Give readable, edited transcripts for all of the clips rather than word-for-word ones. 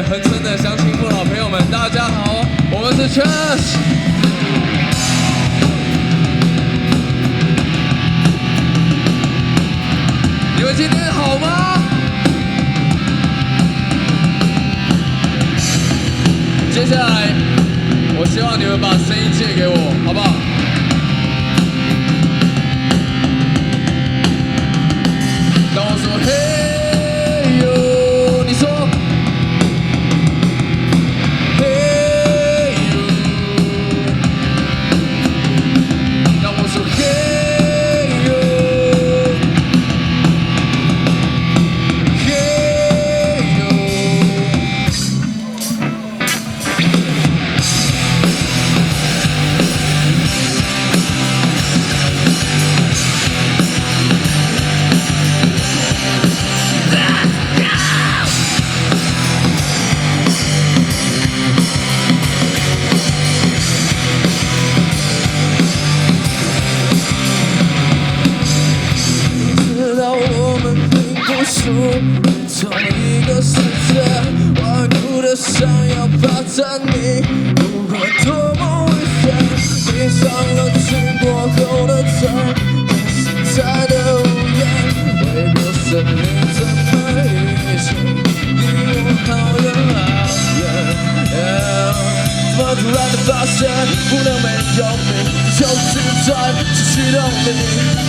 恒春的乡亲父老朋友们，大家好，我们是 Church。你们今天好吗？接下来，我希望你们把声音借给我，好不好？当我说嘿呦，你说嘿呦。当我说嘿呦，嘿呦。同一个世界，顽固的想要霸占你，不管多么危险。闭上了经过后的嘴，看现在的无言，微波森林怎么一直离我好远好远。怎么突然的发现不能没有你，就自转失去动力，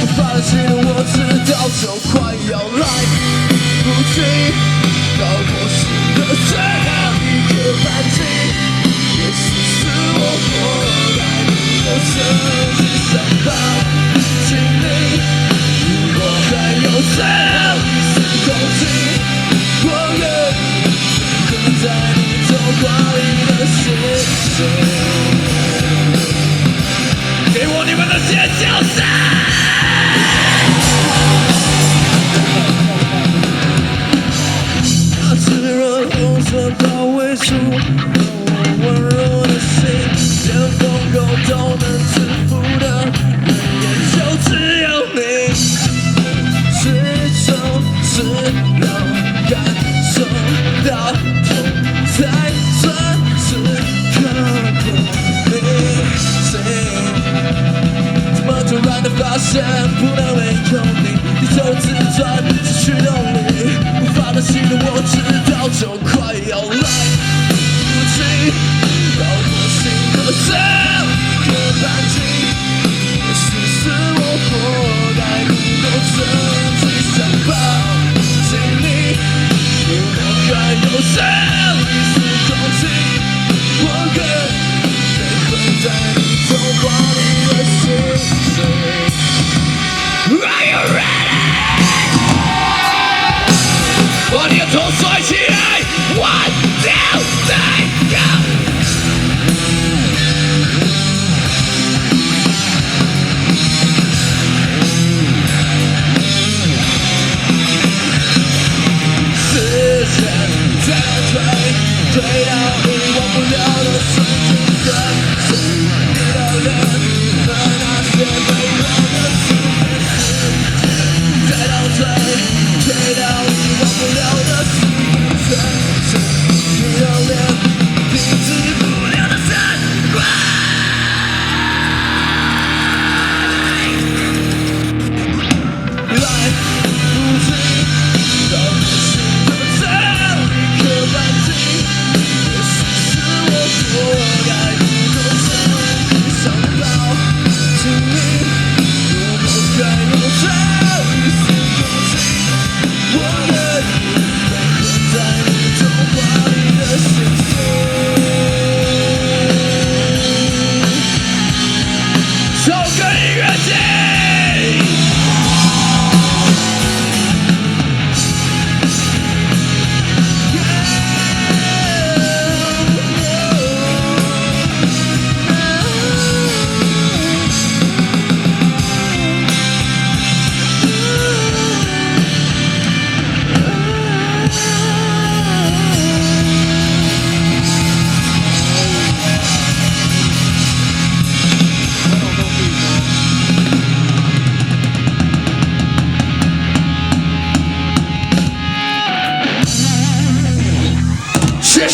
无法忍心的我知道就快要来不及，到我心的最后一个半径，也许是我活该，我曾经想抱紧你，如果还有最后一丝空气，我愿刻在你头发里的星星。给我你们的尖叫声！炽热红色包围住我温柔的心，连疯狗都能制服的人，也就只有你。始终只能感受到痛，才算是刻骨铭心。怎么突然的发现不能没有你，地球自转失去动力，无法忍心的我知道就快要来不及，到我心的最后一个半径，也许是我活该，不够曾经想抱紧你，如果还有最后一丝空气，我更得困在你头发里的星星。Are you ready? 把你的头甩起！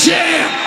谢。